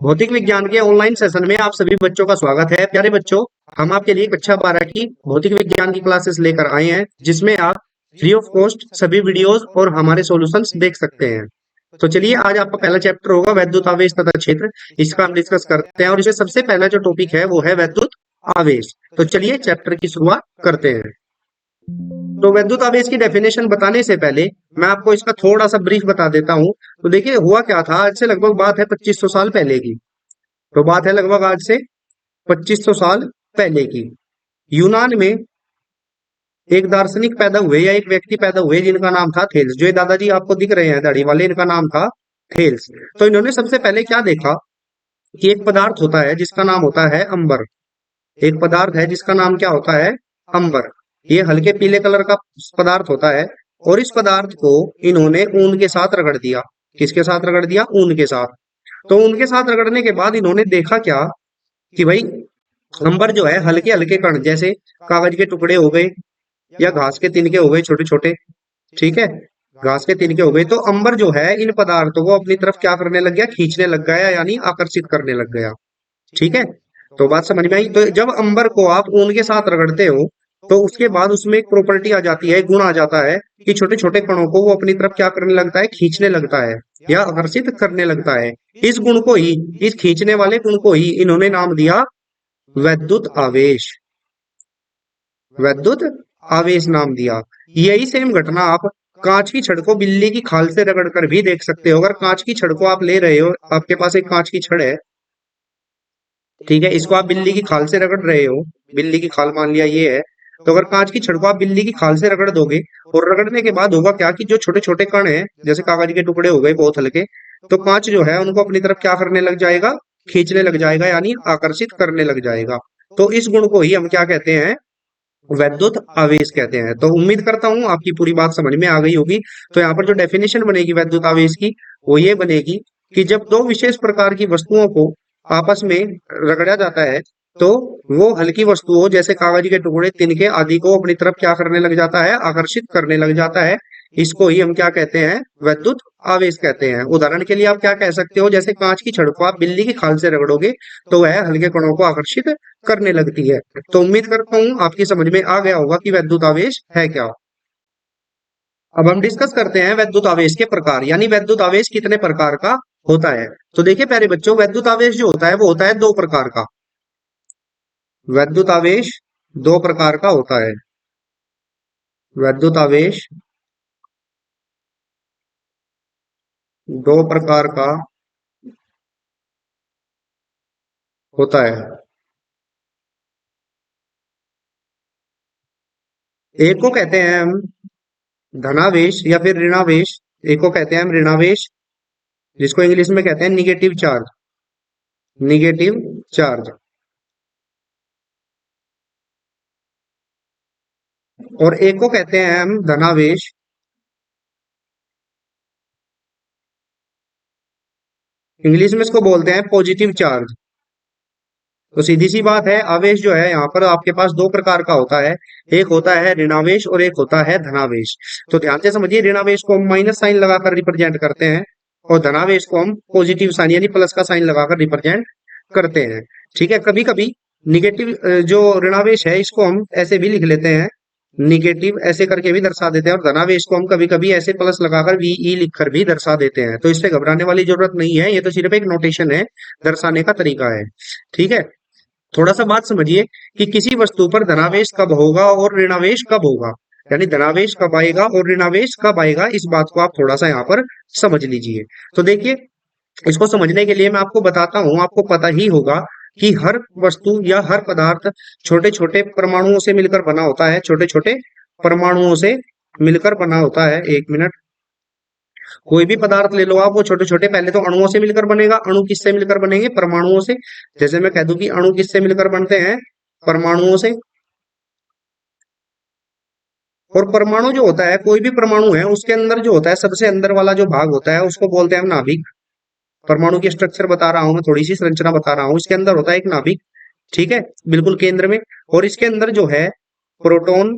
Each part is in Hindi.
भौतिक विज्ञान के ऑनलाइन सेशन में आप सभी बच्चों का स्वागत है। प्यारे बच्चों, हम आपके लिए कक्षा 12 की भौतिक विज्ञान की क्लासेस लेकर आए हैं, जिसमें आप फ्री ऑफ कॉस्ट सभी वीडियोस और हमारे सॉल्यूशंस देख सकते हैं। तो चलिए, आज आपका पहला चैप्टर होगा वैद्युत आवेश तथा क्षेत्र। इसका हम डिस्कस करते हैं और इसमें सबसे पहला जो टॉपिक है वो है वैद्युत आवेश। तो चलिए चैप्टर की शुरुआत करते हैं। तो विद्युत आवेश की डेफिनेशन बताने से पहले मैं आपको इसका थोड़ा सा ब्रीफ बता देता हूँ। तो देखिए, हुआ क्या था, आज से लगभग बात है 2500 साल पहले की। तो बात है लगभग आज से 2500 साल पहले की। यूनान में एक दार्शनिक पैदा हुए या एक व्यक्ति पैदा हुए जिनका नाम था थेल्स। जो ये दादाजी आपको दिख रहे हैं दाढ़ी वाले, इनका नाम था थेल्स। तो इन्होंने सबसे पहले क्या देखा कि एक पदार्थ होता है जिसका नाम होता है अंबर। एक पदार्थ है जिसका नाम क्या होता है, अंबर। ये हल्के पीले कलर का पदार्थ होता है और इस पदार्थ को इन्होंने ऊन के साथ रगड़ दिया। किसके साथ रगड़ दिया? ऊन के साथ। तो उनके साथ रगड़ने के बाद इन्होंने देखा क्या कि भाई, अंबर जो है हल्के हल्के कण, जैसे कागज के टुकड़े हो गए या घास के तिनके हो गए छोटे छोटे, ठीक है, घास के तिनके हो गए। तो अंबर जो है इन पदार्थों को अपनी तरफ क्या करने लग गया? खींचने लग गया, यानी आकर्षित करने लग गया। ठीक है, तो बात समझ में आई। तो जब अंबर को आप ऊन के साथ रगड़ते हो तो उसके बाद उसमें एक प्रॉपर्टी आ जाती है, गुण आ जाता है कि छोटे छोटे कणों को वो अपनी तरफ क्या करने लगता है? खींचने लगता है या आकर्षित करने लगता है। इस गुण को ही, इस खींचने वाले गुण को ही इन्होंने नाम दिया वैद्युत आवेश। वैद्युत आवेश नाम दिया। यही सेम घटना आप कांच की छड़ को बिल्ली की खाल से रगड़ कर भी देख सकते हो। अगर कांच की छड़ को आप ले रहे हो, आपके पास एक कांच की छड़ है, ठीक है, इसको आप बिल्ली की खाल से रगड़ रहे हो, बिल्ली की खाल मान लिया ये है। तो अगर कांच की छड़ को आप बिल्ली की खाल से रगड़ दोगे और रगड़ने के बाद होगा क्या कि जो छोटे छोटे कण हैं, जैसे कागज के टुकड़े हो गए बहुत हल्के, तो कांच जो है उनको अपनी तरफ क्या करने लग जाएगा? खींचने लग जाएगा, यानी आकर्षित करने लग जाएगा। तो इस गुण को ही हम क्या कहते हैं? वैद्युत आवेश कहते हैं। तो उम्मीद करता हूं आपकी पूरी बात समझ में आ गई होगी। तो यहाँ पर जो डेफिनेशन बनेगी वैद्युत आवेश की, वो ये बनेगी कि जब दो विशेष प्रकार की वस्तुओं को आपस में रगड़ा जाता है तो वो हल्की वस्तुओं जैसे कागज के टुकड़े, तिनके आदि को अपनी तरफ क्या करने लग जाता है? आकर्षित करने लग जाता है। इसको ही हम क्या कहते हैं? वैद्युत आवेश कहते हैं। उदाहरण के लिए आप क्या कह सकते हो, जैसे कांच की छड़ को आप बिल्ली की खाल से रगड़ोगे तो वह हल्के कणों को आकर्षित करने लगती है। तो उम्मीद करता हूं आपकी समझ में आ गया होगा कि वैद्युत आवेश है क्या। अब हम डिस्कस करते हैं वैद्युत आवेश के प्रकार, यानी वैद्युत आवेश कितने प्रकार का होता है। तो देखिए प्यारे बच्चों, वैद्युत आवेश जो होता है वो होता है दो प्रकार का। वैद्युत आवेश दो प्रकार का होता है। वैद्युत आवेश दो प्रकार का होता है। एक को कहते हैं हम धनावेश या फिर ऋणावेश। एक को कहते हैं हम ऋणावेश, जिसको इंग्लिश में कहते हैं निगेटिव चार्ज। Negative charge. और एक को कहते हैं हम धनावेश। इंग्लिश में इसको बोलते हैं पॉजिटिव चार्ज। तो सीधी सी बात है, आवेश जो है यहाँ पर आपके पास दो प्रकार का होता है। एक होता है ऋणावेश और एक होता है धनावेश। तो ध्यान से समझिए, ऋणावेश को हम माइनस साइन लगाकर रिप्रेजेंट करते हैं और धनावेश को हम पॉजिटिव साइन यानी प्लस का साइन लगाकर रिप्रेजेंट करते हैं। ठीक है, कभी कभी निगेटिव जो ऋणावेश है इसको हम ऐसे भी लिख लेते हैं, निगेटिव ऐसे करके भी दर्शा देते हैं, और धनावेश को हम कभी कभी ऐसे प्लस लगाकर वीई लिखकर भी दर्शा देते हैं। तो इससे घबराने वाली जरूरत नहीं है, ये तो सिर्फ एक नोटेशन है, दर्शाने का तरीका है। ठीक है, थोड़ा सा बात समझिए कि किसी वस्तु पर धनावेश कब होगा और ऋणावेश कब होगा, यानी धनावेश कब आएगा और ऋणावेश कब आएगा, इस बात को आप थोड़ा सा यहाँ पर समझ लीजिए। तो देखिए, इसको समझने के लिए मैं आपको बताता हूं। आपको पता ही होगा कि हर वस्तु या हर पदार्थ छोटे छोटे परमाणुओं से मिलकर बना होता है। छोटे छोटे परमाणुओं से मिलकर बना होता है। एक मिनट, कोई भी पदार्थ ले लो आप, वो छोटे छोटे पहले तो अणुओं से मिलकर बनेगा। अणु किससे मिलकर बनेंगे? परमाणुओं से। जैसे मैं कह दूं कि अणु किससे मिलकर बनते हैं? परमाणुओं से। और परमाणु जो होता है, कोई भी परमाणु है उसके अंदर जो होता है, सबसे अंदर वाला जो भाग होता है उसको बोलते हैं हम नाभिक। परमाणु की स्ट्रक्चर बता रहा हूं मैं, थोड़ी सी संरचना बता रहा हूं। इसके अंदर होता है एक नाभिक, ठीक है, बिल्कुल केंद्र में। और इसके अंदर जो है प्रोटॉन,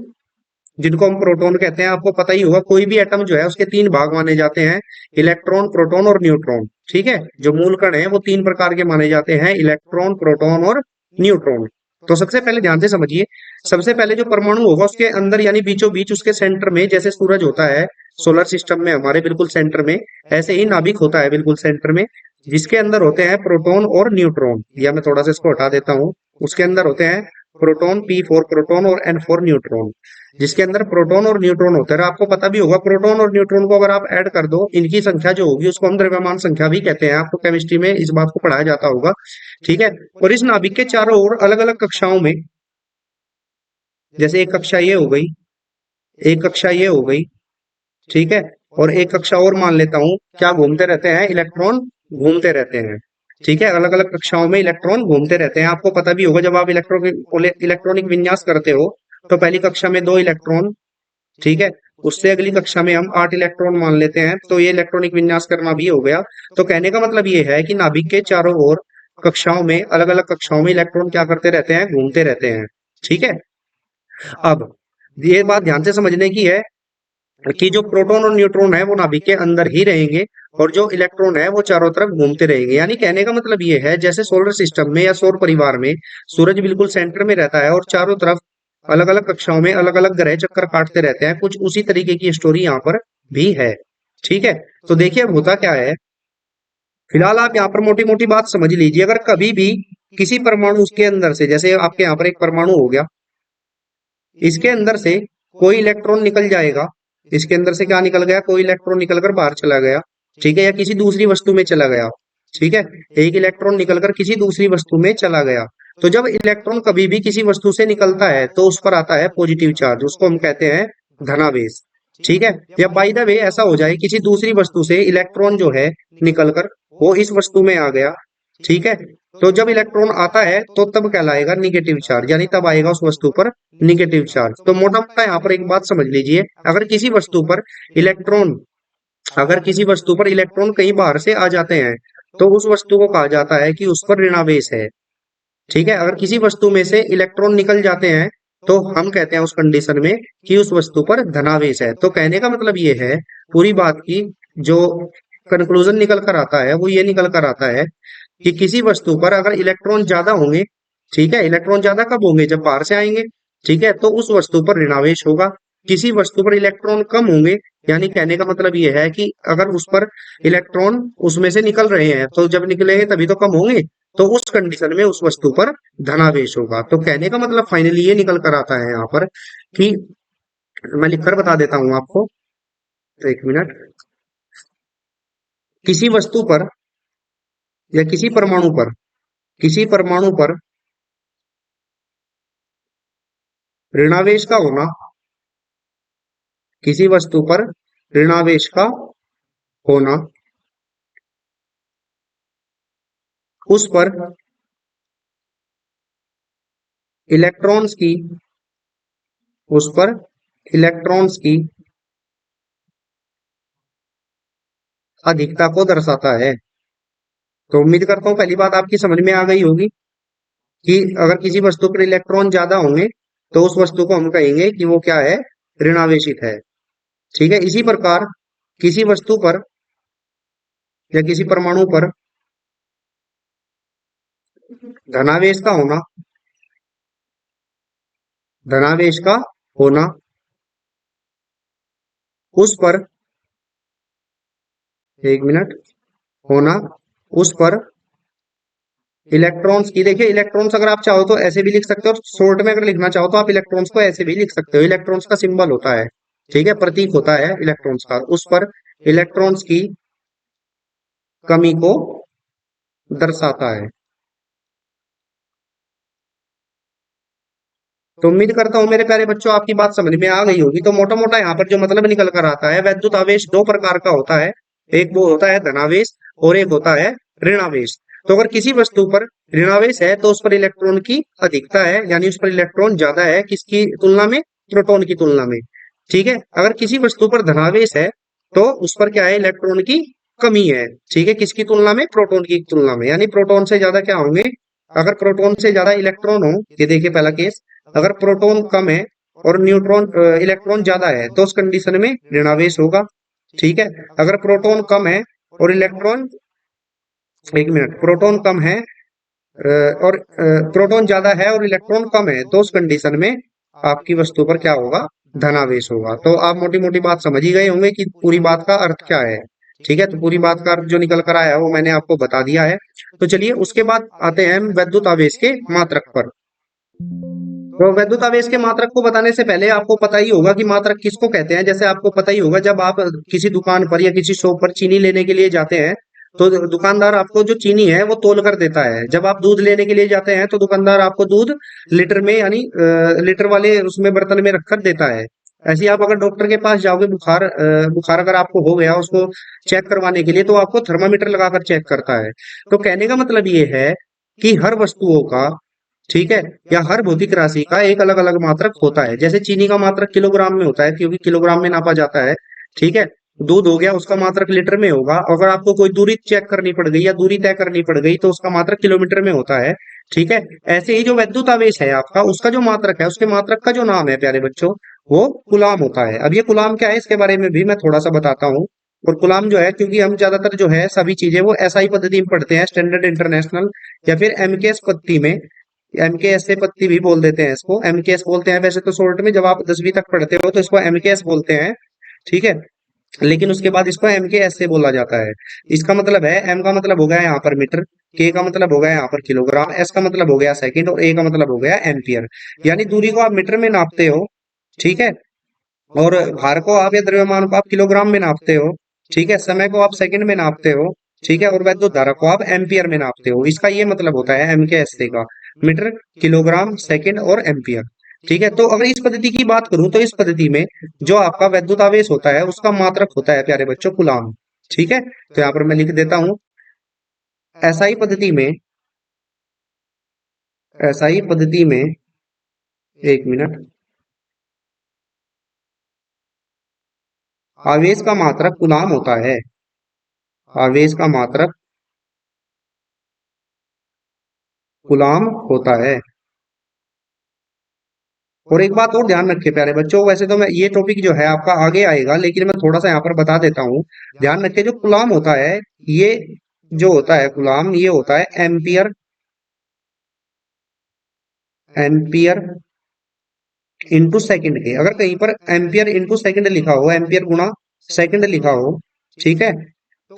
जिनको हम प्रोटॉन कहते हैं। आपको पता ही होगा कोई भी एटम जो है उसके तीन भाग माने जाते हैं, इलेक्ट्रॉन, प्रोटॉन और न्यूट्रॉन। ठीक है, जो मूल कण है वो तीन प्रकार के माने जाते हैं, इलेक्ट्रॉन, प्रोटॉन और न्यूट्रॉन। तो सबसे पहले ध्यान से समझिए, सबसे पहले जो परमाणु होगा उसके अंदर यानी बीचों बीच उसके सेंटर में, जैसे सूरज होता है सोलर सिस्टम में हमारे बिल्कुल सेंटर में, ऐसे ही नाभिक होता है बिल्कुल सेंटर में, जिसके अंदर होते हैं प्रोटॉन और न्यूट्रॉन। या मैं थोड़ा सा इसको हटा देता हूँ, उसके अंदर होते हैं प्रोटॉन, P4 प्रोटॉन और N4 न्यूट्रॉन, जिसके अंदर प्रोटॉन और न्यूट्रॉन होते हैं। आपको पता भी होगा प्रोटॉन और न्यूट्रॉन को अगर आप ऐड कर दो, इनकी संख्या जो होगी उसको हम द्रव्यमान संख्या भी कहते हैं। आपको केमिस्ट्री में इस बात को पढ़ाया जाता होगा। ठीक है, और इस नाभिक के चारों ओर अलग अलग कक्षाओं में, जैसे एक कक्षा ये हो गई, एक कक्षा ये हो गई, ठीक है, और एक कक्षा और मान लेता हूं, क्या घूमते रहते हैं, इलेक्ट्रॉन घूमते रहते हैं। ठीक है, अलग अलग कक्षाओं में इलेक्ट्रॉन घूमते रहते हैं। आपको पता भी होगा जब आप इलेक्ट्रॉनिक विन्यास करते हो तो पहली कक्षा में 2 इलेक्ट्रॉन, ठीक है, उससे अगली कक्षा में हम 8 इलेक्ट्रॉन मान लेते हैं, तो ये इलेक्ट्रॉनिक विन्यास करना भी हो गया। तो कहने का मतलब ये है कि नाभिक के चारों ओर कक्षाओं में, अलग अलग कक्षाओं में इलेक्ट्रॉन क्या करते रहते हैं, घूमते रहते हैं। ठीक है, अब ये बात ध्यान से समझने की है कि जो प्रोटॉन और न्यूट्रॉन है वो नाभिक के अंदर ही रहेंगे और जो इलेक्ट्रॉन है वो चारों तरफ घूमते रहेंगे। यानी कहने का मतलब ये है, जैसे सोलर सिस्टम में या सौर परिवार में सूरज बिल्कुल सेंटर में रहता है और चारों तरफ अलग अलग कक्षाओं में अलग अलग ग्रह चक्कर काटते रहते हैं, कुछ उसी तरीके की स्टोरी यहाँ पर भी है। ठीक है, तो देखिए अब होता क्या है, फिलहाल आप यहाँ पर मोटी मोटी बात समझ लीजिए। अगर कभी भी किसी परमाणु उसके अंदर से, जैसे आपके यहाँ पर एक परमाणु हो गया, इसके अंदर से कोई इलेक्ट्रॉन निकल जाएगा, इसके अंदर से क्या निकल गया, कोई इलेक्ट्रॉन निकलकर बाहर चला गया, ठीक है, या किसी दूसरी वस्तु में चला गया। ठीक है, एक इलेक्ट्रॉन निकलकर किसी दूसरी वस्तु में चला गया। तो जब इलेक्ट्रॉन कभी भी किसी वस्तु से निकलता है तो उस पर आता है पॉजिटिव चार्ज, उसको हम कहते हैं धनावेश। ठीक है, या बाय द वे ऐसा हो जाए किसी दूसरी वस्तु से इलेक्ट्रॉन जो है निकलकर वो इस वस्तु में आ गया, ठीक है, तो जब इलेक्ट्रॉन आता है तो तब कहलाएगा निगेटिव चार्ज, यानी तब आएगा उस वस्तु पर निगेटिव चार्ज। तो मोटा मोटा यहाँ पर एक बात समझ लीजिए, इलेक्ट्रॉन अगर किसी वस्तु पर इलेक्ट्रॉन कहीं बाहर से आ जाते हैं तो उस वस्तु को कहा जाता है कि उस पर ऋणावेश है। ठीक है, अगर किसी वस्तु में से इलेक्ट्रॉन निकल जाते हैं तो हम कहते हैं उस कंडीशन में कि उस वस्तु पर धनावेश है। तो कहने का मतलब ये है, पूरी बात की जो कंक्लूजन निकल कर आता है वो ये निकल कर आता है कि किसी वस्तु पर अगर इलेक्ट्रॉन ज्यादा होंगे, ठीक है, इलेक्ट्रॉन ज्यादा कब होंगे, जब बाहर से आएंगे, ठीक है, तो उस वस्तु पर ऋणावेश होगा। किसी वस्तु पर इलेक्ट्रॉन कम होंगे, यानी कहने का मतलब यह है कि अगर उस पर इलेक्ट्रॉन उसमें से निकल रहे हैं तो जब निकलेंगे तभी तो कम होंगे, तो उस कंडीशन में उस वस्तु पर धनावेश होगा। तो कहने का मतलब फाइनली ये निकल कर आता है यहाँ पर कि, मैं लिखकर बता देता हूं आपको, तो एक मिनट, किसी वस्तु पर या किसी परमाणु पर ऋणावेश का होना, किसी वस्तु पर ऋणावेश का होना, उस पर इलेक्ट्रॉन्स की उस पर इलेक्ट्रॉन्स की अधिकता को दर्शाता है। तो उम्मीद करता हूं पहली बात आपकी समझ में आ गई होगी कि अगर किसी वस्तु पर इलेक्ट्रॉन ज्यादा होंगे तो उस वस्तु को हम कहेंगे कि वो क्या है, ऋणावेशित है। ठीक है, इसी प्रकार किसी वस्तु पर या किसी परमाणु पर धनावेश का होना, धनावेश का होना, उस पर, एक मिनट, होना, उस पर इलेक्ट्रॉन्स की, देखिए इलेक्ट्रॉन्स अगर आप चाहो तो ऐसे भी लिख सकते हो, शॉर्ट में अगर लिखना चाहो तो आप इलेक्ट्रॉन्स को ऐसे भी लिख सकते हो। इलेक्ट्रॉन्स का सिंबल होता है, ठीक है, प्रतीक होता है इलेक्ट्रॉन्स का, उस पर इलेक्ट्रॉन्स की कमी को दर्शाता है। तो उम्मीद करता हूं मेरे प्यारे बच्चों आपकी बात समझ में आ गई होगी। तो मोटा मोटा यहाँ पर जो मतलब निकल कर आता है, वैद्युत आवेश दो प्रकार का होता है, एक वो होता है धनावेश और एक होता है ऋणावेश। तो अगर किसी वस्तु पर ऋणावेश है तो उस पर इलेक्ट्रॉन की अधिकता है, यानी उस पर इलेक्ट्रॉन ज्यादा है, किसकी तुलना में, प्रोटॉन की तुलना में। ठीक है, अगर किसी वस्तु पर धनावेश है तो उस पर क्या है, इलेक्ट्रॉन की कमी है। ठीक है, किसकी तुलना में, प्रोटॉन की तुलना में, यानी प्रोटॉन से ज्यादा क्या होंगे, अगर प्रोटॉन से ज्यादा इलेक्ट्रॉन हो, ये देखिए पहला केस, अगर प्रोटॉन कम है और न्यूट्रॉन इलेक्ट्रॉन ज्यादा है तो उस कंडीशन में ऋणावेश होगा। ठीक है, अगर प्रोटॉन कम है और इलेक्ट्रॉन, एक मिनट, प्रोटॉन कम है और प्रोटॉन ज्यादा है और इलेक्ट्रॉन कम है तो उस कंडीशन में आपकी वस्तु पर क्या होगा, धनावेश होगा। तो आप मोटी मोटी बात समझ ही गए होंगे कि पूरी बात का अर्थ क्या है। ठीक है, तो पूरी बात का अर्थ जो निकल कर आया है वो मैंने आपको बता दिया है। तो चलिए उसके बाद आते हैं हम वैद्युत आवेश के मात्रक पर। तो वैद्युत आवेश के मात्रक को बताने से पहले आपको पता ही होगा कि मात्रक किसको कहते हैं। जैसे आपको पता ही होगा जब आप किसी दुकान पर या किसी शॉप पर चीनी लेने के लिए जाते हैं तो दुकानदार आपको जो चीनी है वो तोल कर देता है। जब आप दूध लेने के लिए जाते हैं तो दुकानदार आपको दूध लीटर में यानी लीटर वाले उसमें बर्तन में रखकर देता है। ऐसे ही आप अगर डॉक्टर के पास जाओगे, बुखार अगर आपको हो गया उसको चेक करवाने के लिए तो आपको थर्मामीटर लगाकर चेक करता है। तो कहने का मतलब ये है कि हर वस्तुओं का, ठीक है, या हर भौतिक राशि का एक अलग अलग मात्रक होता है। जैसे चीनी का मात्रक किलोग्राम में होता है क्योंकि किलोग्राम में नापा जाता है। ठीक है, दूध हो गया उसका मात्रक लीटर में होगा। अगर आपको कोई दूरी चेक करनी पड़ गई या दूरी तय करनी पड़ गई तो उसका मात्रक किलोमीटर में होता है। ठीक है, ऐसे ही जो वैद्युत आवेश है आपका, उसका जो मात्रक है, उसके मात्रक का जो नाम है प्यारे बच्चों, वो कुलाम होता है। अब ये कुलाम क्या है इसके बारे में भी मैं थोड़ा सा बताता हूँ। और कुलाम जो है, क्योंकि हम ज्यादातर जो है सभी चीजें वो एसआई पद्धति में पढ़ते हैं, स्टैंडर्ड इंटरनेशनल या फिर एमकेएस पद्धति में, एमकेएस से पत्ती भी बोल देते हैं इसको, एमकेएस बोलते हैं वैसे तो शॉर्ट में। जब आप 10वीं तक पढ़ते हो तो इसको एमकेएस बोलते हैं। ठीक है, लेकिन उसके बाद इसको एमकेएस से बोला जाता है। इसका मतलब है, एम का मतलब हो गया यहाँ पर मीटर, के का मतलब हो गया यहाँ पर किलोग्राम, एस का मतलब हो गया सेकंड और ए का मतलब हो गया एम्पियर। यानी दूरी को आप मीटर में नापते हो। ठीक है, और भार को आप या द्रव्यमान को आप किलोग्राम में नापते हो। ठीक है, समय को आप सेकंड में नापते हो। ठीक है, और वैद्युत धारा को आप एम्पियर में नापते हो। इसका ये मतलब होता है एम के एस से का, मीटर, किलोग्राम, सेकंड और एम्पियर। ठीक है, तो अगर इस पद्धति की बात करूं तो इस पद्धति में जो आपका वैद्युत आवेश होता है उसका मात्रक होता है प्यारे बच्चों कुलाम। ठीक है, तो यहाँ पर मैं लिख देता हूं, एसआई पद्धति में, एसआई पद्धति में, एक मिनट, आवेश का मात्रक कुलाम होता है। आवेश का मात्रक गुलाम होता है। और एक बात और ध्यान रखिए प्यारे बच्चों, वैसे तो मैं ये टॉपिक जो है आपका आगे आएगा लेकिन मैं थोड़ा सा यहाँ पर बता देता हूँ। ध्यान रखिए, जो गुलाम होता है, ये जो होता है गुलाम, ये होता है एम्पियर, एम्पियर इंटू सेकंड के। अगर कहीं पर एम्पियर इंटू सेकंड लिखा हो, एम्पियर गुणा सेकंड लिखा हो, ठीक है,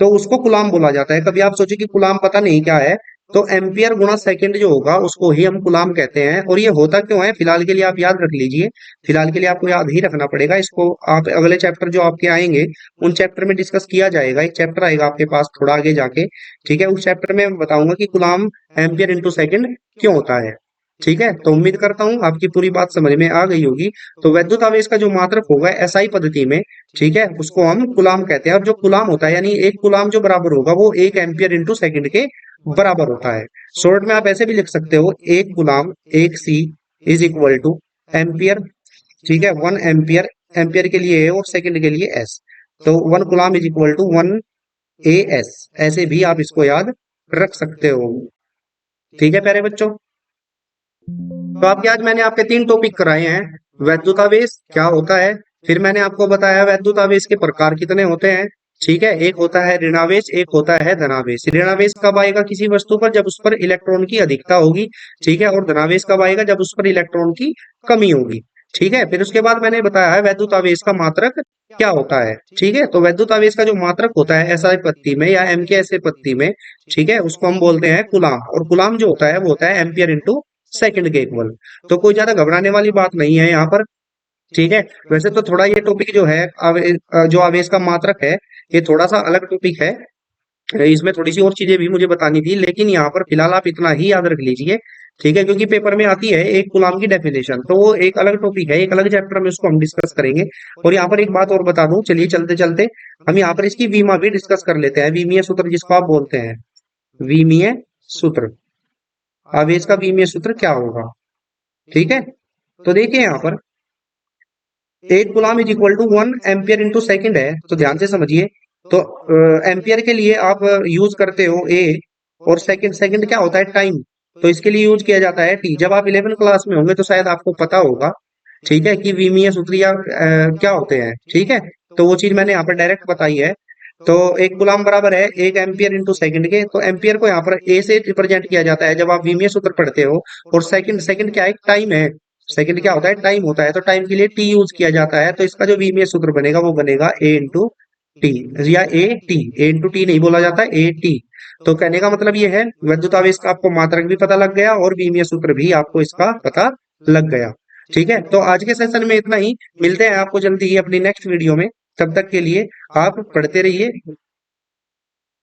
तो उसको कुलाम बोला जाता है। कभी आप सोचे कि कुलाम पता नहीं क्या है, तो एम्पियर गुणा सेकंड जो होगा उसको ही हम कुलाम कहते हैं। और ये होता क्यों है, फिलहाल के लिए आप याद रख लीजिए, फिलहाल के लिए आपको याद ही रखना पड़ेगा इसको। आप अगले चैप्टर जो आपके आएंगे उन चैप्टर में डिस्कस किया जाएगा। एक चैप्टर आएगा आपके पास थोड़ा आगे जाके, ठीक है, उस चैप्टर में मैं बताऊंगा कि कुलाम एम्पियर इंटू सेकंड क्यों होता है। ठीक है, तो उम्मीद करता हूँ आपकी पूरी बात समझ में आ गई होगी। तो वैद्युत आवेश का जो मात्रक होगा एसआई पद्धति में, ठीक है, उसको हम कुलाम कहते हैं। और जो कुलाम होता है यानी एक कुलाम जो बराबर होगा वो एक एम्पियर इंटू सेकंड के बराबर होता है। शॉर्ट में आप ऐसे भी लिख सकते हो, एक गुलाम, एक सी इज इक्वल टू एम्पियर। ठीक है, 1 एम्पियर, एम्पियर के लिए ए और सेकंड के लिए एस, तो 1 गुलाम इज इक्वल टू 1 AS। ऐसे भी आप इसको याद रख सकते हो। ठीक है प्यारे बच्चों, तो आपके आज मैंने आपके 3 टॉपिक कराए हैं। वैद्युत आवेश क्या होता है, फिर मैंने आपको बताया वैद्युत आवेश के प्रकार कितने होते हैं। ठीक है, एक होता है ऋणावेश, एक होता है धनावेश। ऋणावेश कब आएगा किसी वस्तु पर, जब उस पर इलेक्ट्रॉन की अधिकता होगी। ठीक है, और धनावेश कब आएगा, जब उस पर इलेक्ट्रॉन की कमी होगी। ठीक है, फिर उसके बाद मैंने बताया है वैद्युत आवेश का मात्रक क्या होता है। ठीक है, तो वैद्युत आवेश का जो मात्रक होता है एसआई पद्धति में या एमके पद्धति में, ठीक है, उसको हम बोलते हैं कुलाम। और कुलाम जो होता है वो होता है एम्पियर इंटू सेकंड के इक्वल। तो कोई ज्यादा घबराने वाली बात नहीं है यहाँ पर। ठीक है, वैसे तो थोड़ा ये टॉपिक जो है जो आवेश का मात्रक है, ये थोड़ा सा अलग टॉपिक है। इसमें थोड़ी सी और चीजें भी मुझे बतानी थी, लेकिन यहाँ पर फिलहाल आप इतना ही याद रख लीजिए। ठीक है, क्योंकि पेपर में आती है एक गुलाम की डेफिनेशन, तो वो एक अलग टॉपिक है, एक अलग चैप्टर में उसको हम डिस्कस करेंगे। और यहाँ पर एक बात और बता दूं, चलिए चलते चलते हम यहाँ पर इसकी वीमा भी डिस्कस कर लेते हैं। विमीय सूत्र जिसको आप बोलते हैं, विमीय सूत्र, आवेश का विमीय सूत्र क्या होगा। ठीक है, तो देखिए यहाँ पर एक coulomb is equal to 1 ampere into second है, तो ध्यान से समझिए। तो एम्पियर के लिए आप यूज करते हो ए, और सेकंड, सेकंड क्या होता है, टाइम, तो इसके लिए यूज किया जाता है टी। जब आप 11 क्लास में होंगे तो शायद आपको पता होगा ठीक है, कि विमीय सूत्र या क्या होते हैं, ठीक है। तो वो चीज मैंने यहाँ पर डायरेक्ट बताई है। तो एक कूलम बराबर है 1 एम्पियर इंटू सेकंड के। तो एम्पियर को यहाँ पर ए से रिप्रेजेंट किया जाता है जब आप विमीय सूत्र पढ़ते हो। और सेकंड, सेकंड क्या है, टाइम है। सेकंड क्या होता है, टाइम होता है। तो टाइम के लिए टी यूज किया जाता है। तो इसका जो विमीय सूत्र बनेगा वो बनेगा ए इंटू टी, या A T. A into T नहीं बोला जाता, ए टी। तो कहने का मतलब ये है, विद्युत आवेश का आपको मात्रक भी पता लग गया और विमीय सूत्र भी आपको इसका पता लग गया। ठीक है, तो आज के सेशन में इतना ही। मिलते हैं आपको जल्दी ही अपनी नेक्स्ट वीडियो में। तब तक के लिए आप पढ़ते रहिए।